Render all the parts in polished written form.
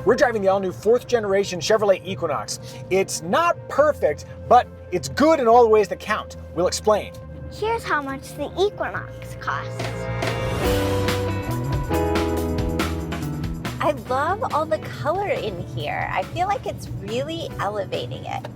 We're driving the all-new 4th generation Chevrolet Equinox. It's not perfect, but it's good in all the ways that count. We'll explain. Here's how much the Equinox costs. I love all the color in here. I feel like it's really elevating it.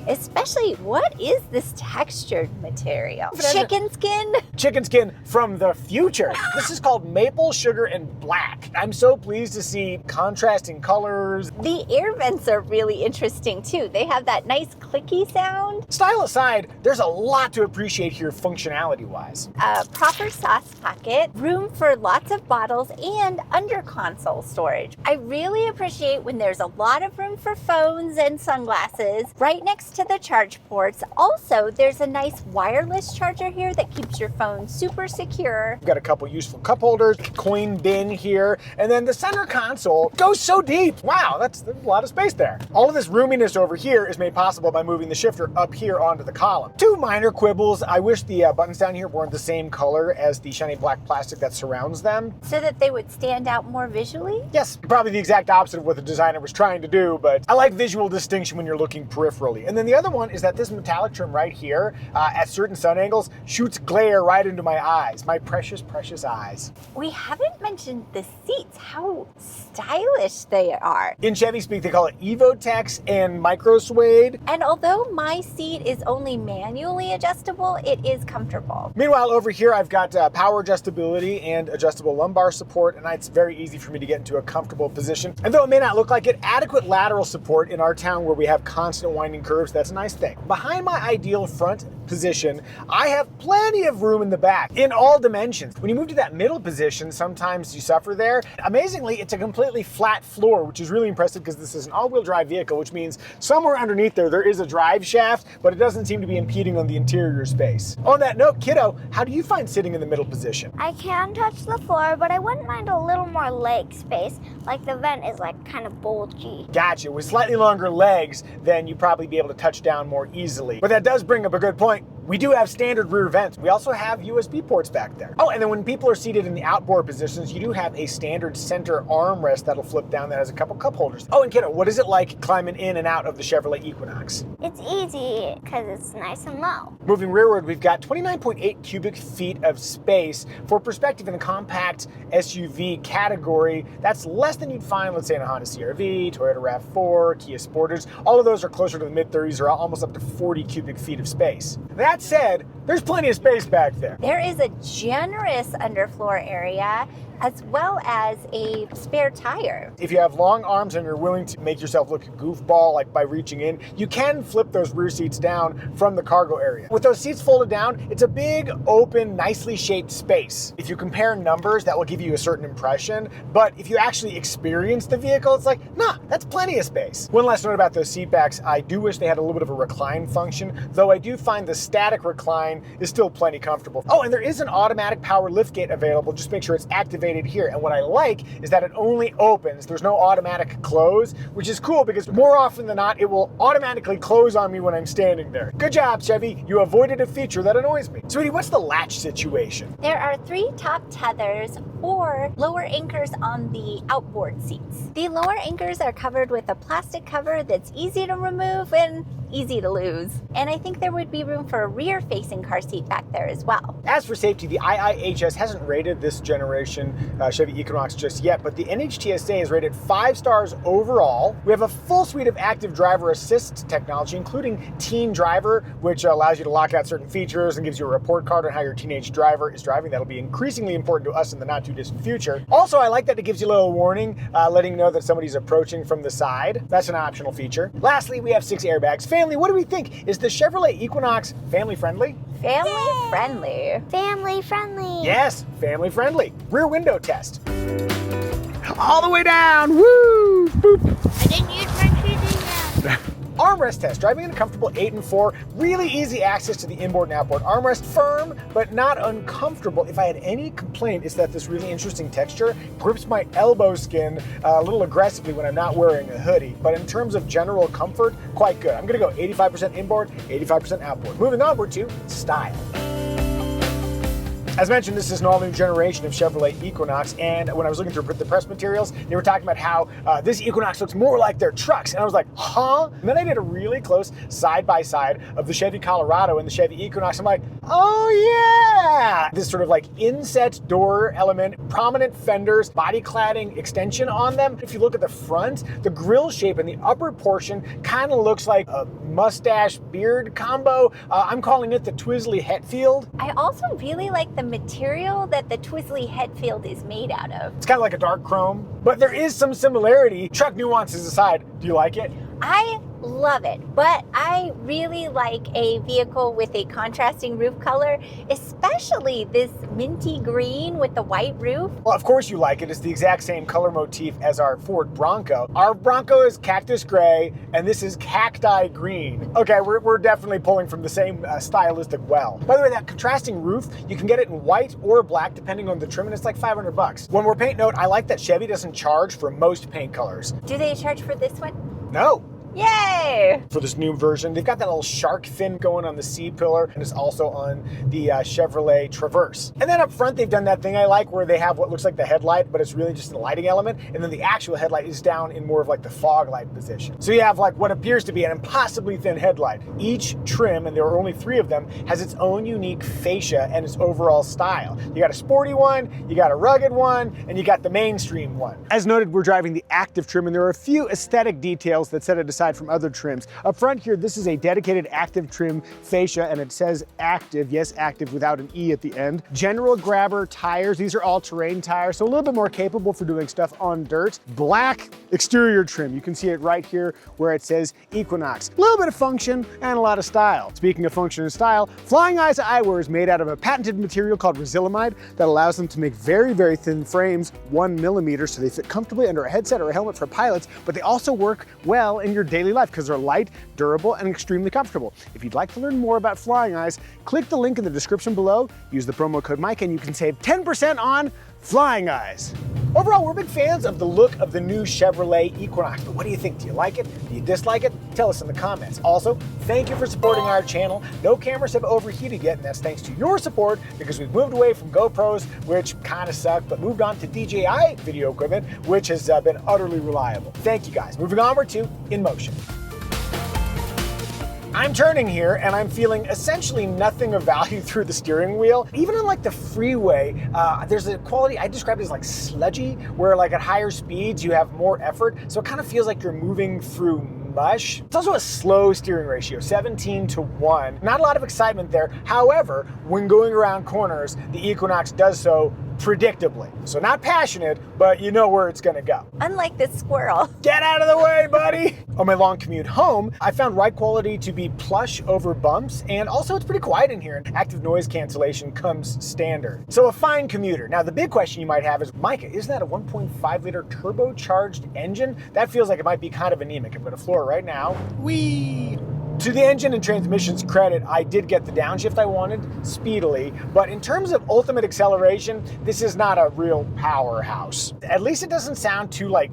Especially, what is this textured material? Chicken skin? Chicken skin from the future. This is called maple, sugar, and black. I'm so pleased to see contrasting colors. The air vents are really interesting too. They have that nice clicky sound. Style aside, there's a lot to appreciate here functionality-wise. A proper sauce pocket, room for lots of bottles, and under console storage. I really appreciate when there's a lot of room for phones and sunglasses right next to the charge ports. Also, there's a nice wireless charger here that keeps your phone super secure. We've got a couple useful cup holders, coin bin here, and then the center console goes so deep. Wow, there's a lot of space there. All of this roominess over here is made possible by moving the shifter up here onto the column. Two minor quibbles. I wish the buttons down here weren't the same color as the shiny black plastic that surrounds them. So that they would stand out more visually? Yes, probably the exact opposite of what the designer was trying to do, but I like visual distinction when you're looking peripherally. And then the other one is that this metallic trim right here, at certain sun angles, shoots glare right into my eyes. My precious, precious eyes. We haven't mentioned the seats, how stylish they are. In Chevy speak, they call it Evotex and Micro Suede. And although my seat is only manually adjustable, it is comfortable. Meanwhile, over here, I've got power adjustability and adjustable lumbar support, and it's very easy for me to get into a comfortable position. And though it may not look like it, adequate lateral support in our town where we have constant winding curves, that's a nice thing. Behind my ideal front position, I have plenty of room in the back in all dimensions. When you move to that middle position, sometimes you suffer there. Amazingly, it's a completely flat floor, which is really impressive because this is an all-wheel drive vehicle, which means somewhere underneath there is a drive shaft, but it doesn't seem to be impeding on the interior space. On that note, Kiddo, how do you find sitting in the middle position? I can touch the floor, but I wouldn't mind a little more leg space. Like the vent is like kind of bulgy. Gotcha. With slightly longer legs, then you'd probably be able to touch down more easily. But that does bring up a good point. We do have standard rear vents. We also have USB ports back there. Oh, and then when people are seated in the outboard positions, you do have a standard center armrest that'll flip down that has a couple cup holders. Oh, and Kiddo, what is it like climbing in and out of the Chevrolet Equinox? It's easy because it's nice and low. Moving rearward, we've got 29.8 cubic feet of space. For perspective, in the compact SUV category, that's less than you'd find, let's say, in a Honda CR-V, Toyota RAV4, Kia Sportage. All of those are closer to the mid-30s or almost up to 40 cubic feet of space. That said, there's plenty of space back there. There is a generous underfloor area as well as a spare tire. If you have long arms and you're willing to make yourself look a goofball, like by reaching in, you can flip those rear seats down from the cargo area. With those seats folded down, it's a big, open, nicely shaped space. If you compare numbers, that will give you a certain impression, but if you actually experience the vehicle, it's like, nah, that's plenty of space. One last note about those seat backs, I do wish they had a little bit of a recline function, though I do find the static recline is still plenty comfortable. Oh, and there is an automatic power liftgate available. Just make sure it's activated here. And what I like is that it only opens. There's no automatic close, which is cool because more often than not, it will automatically close on me when I'm standing there. Good job, Chevy. You avoided a feature that annoys me. Sweetie, what's the latch situation? There are 3 top tethers or lower anchors on the outboard seats. The lower anchors are covered with a plastic cover that's easy to remove and easy to lose. And I think there would be room for a rear-facing car seat back there as well. As for safety, the IIHS hasn't rated this generation Chevy Equinox just yet, but the NHTSA is rated 5 stars overall. We have a full suite of active driver assist technology, including Teen Driver, which allows you to lock out certain features and gives you a report card on how your teenage driver is driving. That'll be increasingly important to us in the not too distant future. Also, I like that it gives you a little warning, letting you know that somebody's approaching from the side. That's an optional feature. Lastly, we have 6 airbags. Family, what do we think? Is the Chevrolet Equinox family friendly? Family friendly. Family friendly. Yes, family friendly. Rear window test. All the way down. Woo! Boop. I didn't use my keys yet. Armrest test, driving in a comfortable 8 and 4, really easy access to the inboard and outboard armrest, firm but not uncomfortable. If I had any complaint, it's that this really interesting texture grips my elbow skin a little aggressively when I'm not wearing a hoodie, but in terms of general comfort, quite good. I'm gonna go 85% inboard, 85% outboard. Moving onward to style. As mentioned, this is an all-new generation of Chevrolet Equinox, and when I was looking through the press materials, they were talking about how this Equinox looks more like their trucks, and I was like, huh? And then I did a really close side-by-side of the Chevy Colorado and the Chevy Equinox. I'm like, oh yeah! This sort of like inset door element, prominent fenders, body cladding extension on them. If you look at the front, the grille shape in the upper portion kind of looks like a mustache beard combo. I'm calling it the Twizzly Hetfield. I also really like the material that the Twizzly Hetfield is made out of. It's kind of like a dark chrome, but there is some similarity. Truck nuances aside, do you like it? I love it, but I really like a vehicle with a contrasting roof color, especially this minty green with the white roof. Well, of course you like it. It's the exact same color motif as our Ford Bronco. Our Bronco is cactus gray, and this is cacti green. Okay, we're definitely pulling from the same stylistic well. By the way, that contrasting roof, you can get it in white or black depending on the trim, and it's like $500. One more paint note, I like that Chevy doesn't charge for most paint colors. Do they charge for this one? No. Yay! For this new version, they've got that little shark fin going on the C-pillar, and it's also on the Chevrolet Traverse. And then up front, they've done that thing I like where they have what looks like the headlight, but it's really just a lighting element, and then the actual headlight is down in more of like the fog light position. So you have like what appears to be an impossibly thin headlight. Each trim, and there are only 3 of them, has its own unique fascia and its overall style. You got a sporty one, you got a rugged one, and you got the mainstream one. As noted, we're driving the Activ trim, and there are a few aesthetic details that set it aside from other trims. Up front here, this is a dedicated Activ trim fascia, and it says Activ, yes, Activ without an E at the end. General grabber tires, these are all-terrain tires, so a little bit more capable for doing stuff on dirt. Black exterior trim, you can see it right here where it says Equinox. A little bit of function and a lot of style. Speaking of function and style, Flying Eyes eyewear is made out of a patented material called Resilimide that allows them to make very, very thin frames, 1 millimeter, so they fit comfortably under a headset or a helmet for pilots, but they also work well in your daily life because they're light, durable, and extremely comfortable. If you'd like to learn more about Flying Eyes, click the link in the description below, use the promo code Micah, and you can save 10% on Flying Eyes. Overall, we're big fans of the look of the new Chevrolet Equinox, but what do you think? Do you like it? Do you dislike it? Tell us in the comments. Also, thank you for supporting our channel. No cameras have overheated yet, and that's thanks to your support because we've moved away from GoPros, which kind of suck, but moved on to DJI video equipment, which has been utterly reliable. Thank you guys. Moving onward to In Motion. I'm turning here and I'm feeling essentially nothing of value through the steering wheel. Even on like the freeway, there's a quality, I describe it as like sludgy, where like at higher speeds you have more effort. So it kind of feels like you're moving through mush. It's also a slow steering ratio, 17:1. Not a lot of excitement there. However, when going around corners, the Equinox does so predictably. So not passionate, but you know where it's gonna go. Unlike this squirrel. Get out of the way, buddy! On my long commute home, I found ride quality to be plush over bumps, and also it's pretty quiet in here, and active noise cancellation comes standard. So a fine commuter. Now the big question you might have is, Micah, isn't that a 1.5 liter turbocharged engine? That feels like it might be kind of anemic. I'm gonna floor it right now. Whee! To the engine and transmission's credit, I did get the downshift I wanted speedily, but in terms of ultimate acceleration, this is not a real powerhouse. At least it doesn't sound too like,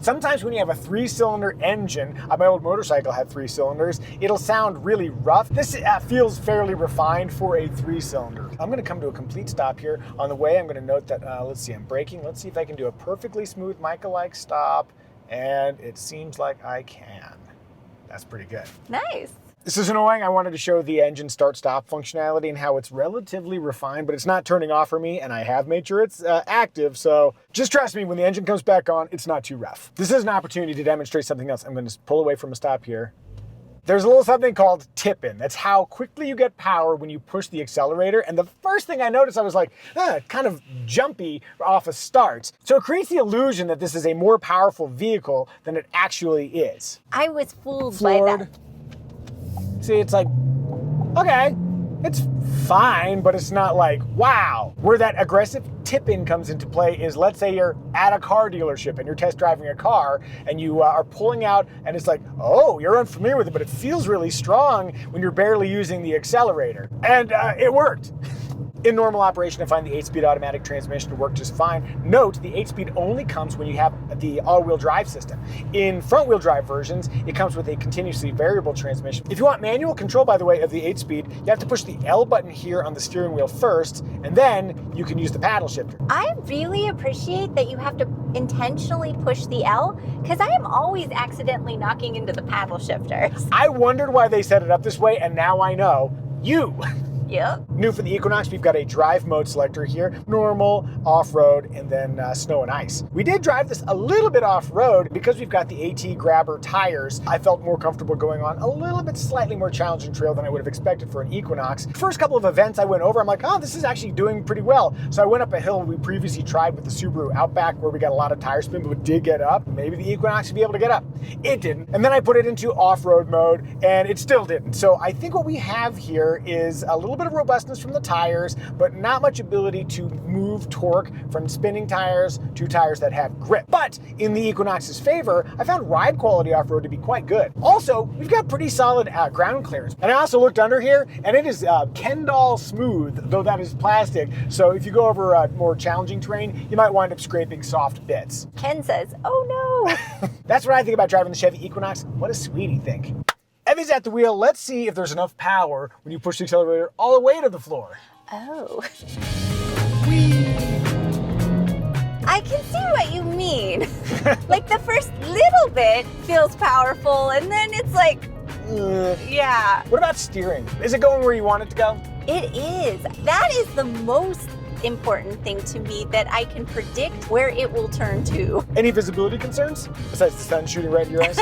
sometimes when you have a 3-cylinder engine, my old motorcycle had 3 cylinders, it'll sound really rough. This feels fairly refined for a 3-cylinder. I'm gonna come to a complete stop here. On the way, I'm gonna note that, let's see, I'm braking. Let's see if I can do a perfectly smooth Micah-like stop, and it seems like I can. That's pretty good. Nice. This is annoying. I wanted to show the engine start-stop functionality and how it's relatively refined, but it's not turning off for me, and I have made sure it's active, so just trust me, when the engine comes back on, it's not too rough. This is an opportunity to demonstrate something else. I'm going to pull away from a stop here. There's a little something called tip-in. That's how quickly you get power when you push the accelerator. And the first thing I noticed, I was like, kind of jumpy off of starts. So it creates the illusion that this is a more powerful vehicle than it actually is. I was fooled by that. See, it's like, okay, it's fine, but it's not like, wow. Where that aggressive tip-in comes into play is, let's say you're at a car dealership and you're test driving a car and you are pulling out and it's like, oh, you're unfamiliar with it, but it feels really strong when you're barely using the accelerator. And it worked. In normal operation, I find the 8-speed automatic transmission to work just fine. Note, the 8-speed only comes when you have the all-wheel drive system. In front-wheel drive versions, it comes with a continuously variable transmission. If you want manual control, by the way, of the 8-speed, you have to push the L button here on the steering wheel first, and then you can use the paddle shifter. I really appreciate that you have to intentionally push the L, because I am always accidentally knocking into the paddle shifters. I wondered why they set it up this way, and now I know. You! Yep. New for the Equinox, we've got a drive mode selector here. Normal, off-road, and then snow and ice. We did drive this a little bit off-road because we've got the AT Grabber tires. I felt more comfortable going on a little bit slightly more challenging trail than I would have expected for an Equinox. First couple of events I went over, I'm like, oh, this is actually doing pretty well. So I went up a hill we previously tried with the Subaru Outback where we got a lot of tire spin, but it did get up. Maybe the Equinox would be able to get up. It didn't. And then I put it into off-road mode, and it still didn't. So I think what we have here is a little bit of robustness from the tires, but not much ability to move torque from spinning tires to tires that have grip. But in the Equinox's favor, I found ride quality off-road to be quite good. Also, we've got pretty solid ground clearance. And I also looked under here, and it is Ken doll smooth, though that is plastic. So if you go over more challenging terrain, you might wind up scraping soft bits. Ken says, oh no. That's what I think about driving the Chevy Equinox. What does Sweetie think? Evie's at the wheel. Let's see if there's enough power when you push the accelerator all the way to the floor. Oh. I can see what you mean. Like the first little bit feels powerful, and then it's like, yeah. What about steering? Is it going where you want it to go? It is. That is the most important thing to me, that I can predict where it will turn to. Any visibility concerns besides the sun shooting right in your eyes?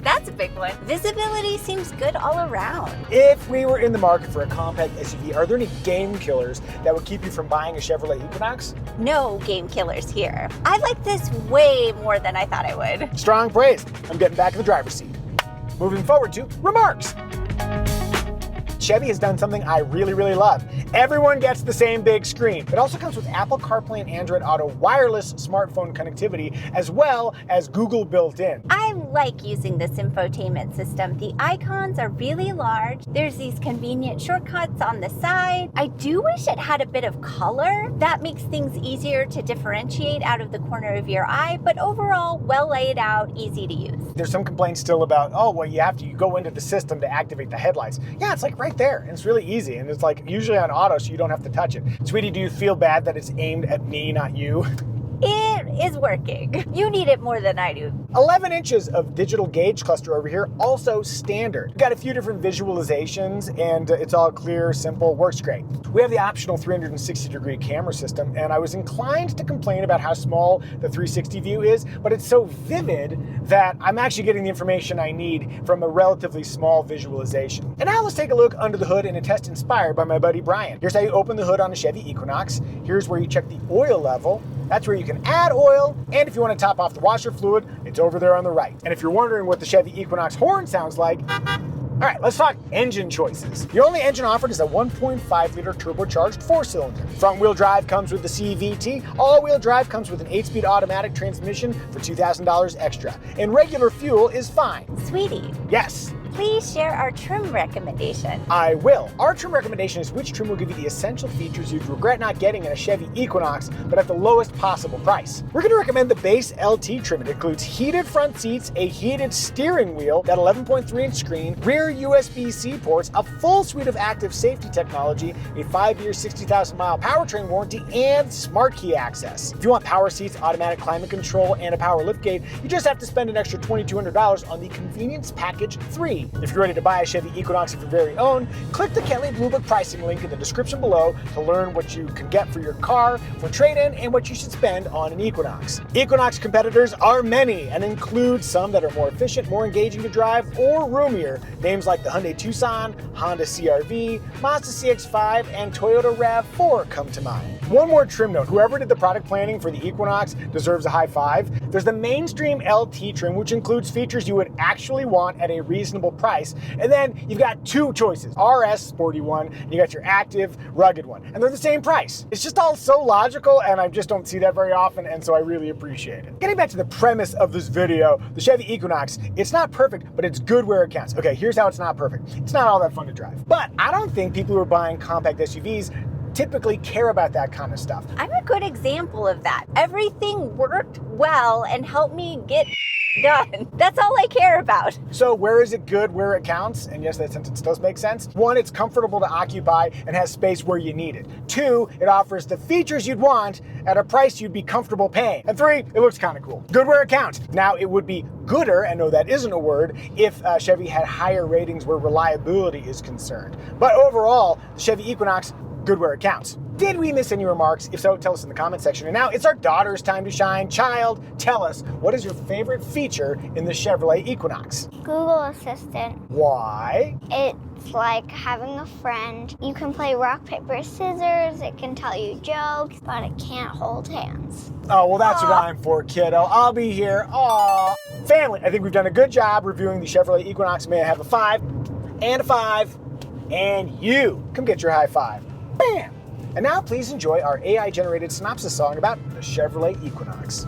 That's a big one. Visibility seems good all around. If we were in the market for a compact SUV, are there any game killers that would keep you from buying a Chevrolet Equinox? No game killers here. I like this way more than I thought I would. Strong praise. I'm getting back in the driver's seat. Moving forward to remarks. Chevy has done something I really, really love. Everyone gets the same big screen. It also comes with Apple CarPlay and Android Auto wireless smartphone connectivity, as well as Google built in. I like using this infotainment system. The icons are really large. There's these convenient shortcuts on the side. I do wish it had a bit of color. That makes things easier to differentiate out of the corner of your eye, but overall, well laid out, easy to use. There's some complaints still about, oh, well, you go into the system to activate the headlights. Yeah, it's like right there, and it's really easy, and it's like usually on auto, so you don't have to touch it. Sweetie, do you feel bad that it's aimed at me, not you? It is working. You need it more than I do. 11 inches of digital gauge cluster over here, also standard. Got a few different visualizations, and it's all clear, simple, works great. We have the optional 360-degree camera system, and I was inclined to complain about how small the 360 view is, but it's so vivid that I'm actually getting the information I need from a relatively small visualization. And now let's take a look under the hood in a test inspired by my buddy Brian. Here's how you open the hood on a Chevy Equinox. Here's where you check the oil level. That's where you can add oil, and if you want to top off the washer fluid, it's over there on the right. And if you're wondering what the Chevy Equinox horn sounds like, all right, let's talk engine choices. The only engine offered is a 1.5-liter turbocharged 4-cylinder. Front-wheel drive comes with the CVT. All-wheel drive comes with an 8-speed automatic transmission for $2,000 extra. And regular fuel is fine. Sweetie. Yes. Please share our trim recommendation. I will. Our trim recommendation is which trim will give you the essential features you'd regret not getting in a Chevy Equinox, but at the lowest possible price. We're going to recommend the base LT trim. It includes heated front seats, a heated steering wheel, that 11.3-inch screen, rear USB-C ports, a full suite of active safety technology, a 5-year, 60,000-mile powertrain warranty, and smart key access. If you want power seats, automatic climate control, and a power liftgate, you just have to spend an extra $2,200 on the Convenience Package 3. If you're ready to buy a Chevy Equinox of your very own, click the Kelly Blue Book pricing link in the description below to learn what you can get for your car, for trade-in, and what you should spend on an Equinox. Equinox competitors are many and include some that are more efficient, more engaging to drive, or roomier. Names like the Hyundai Tucson, Honda CR-V, Mazda CX-5, and Toyota RAV4 come to mind. One more trim note, whoever did the product planning for the Equinox deserves a high five. There's the mainstream LT trim, which includes features you would actually want at a reasonable price. And then you've got two choices, RS Sporty one, and you got your Active Rugged one. And they're the same price. It's just all so logical, and I just don't see that very often, and so I really appreciate it. Getting back to the premise of this video, the Chevy Equinox, it's not perfect, but it's good where it counts. Okay, here's how it's not perfect. It's not all that fun to drive. But I don't think people who are buying compact SUVs typically care about that kind of stuff. I'm a good example of that. Everything worked well and helped me get done. That's all I care about. So where is it good where it counts? And yes, that sentence does make sense. 1, it's comfortable to occupy and has space where you need it. 2, it offers the features you'd want at a price you'd be comfortable paying. And 3, it looks kind of cool. Good where it counts. Now, it would be gooder, and no, that isn't a word, if Chevy had higher ratings where reliability is concerned. But overall, the Chevy Equinox, good where it counts. Did we miss any remarks? If so, tell us in the comment section. And now it's our daughter's time to shine. Child, tell us, what is your favorite feature in the Chevrolet Equinox? Google Assistant. Why? It's like having a friend. You can play rock, paper, scissors. It can tell you jokes, but it can't hold hands. Oh, well, that's what I'm for, kiddo. I'll be here. Aw. Family, I think we've done a good job reviewing the Chevrolet Equinox. May I have a 5 and a 5, and you come get your high five. Bam! And now please enjoy our AI-generated synopsis song about the Chevrolet Equinox.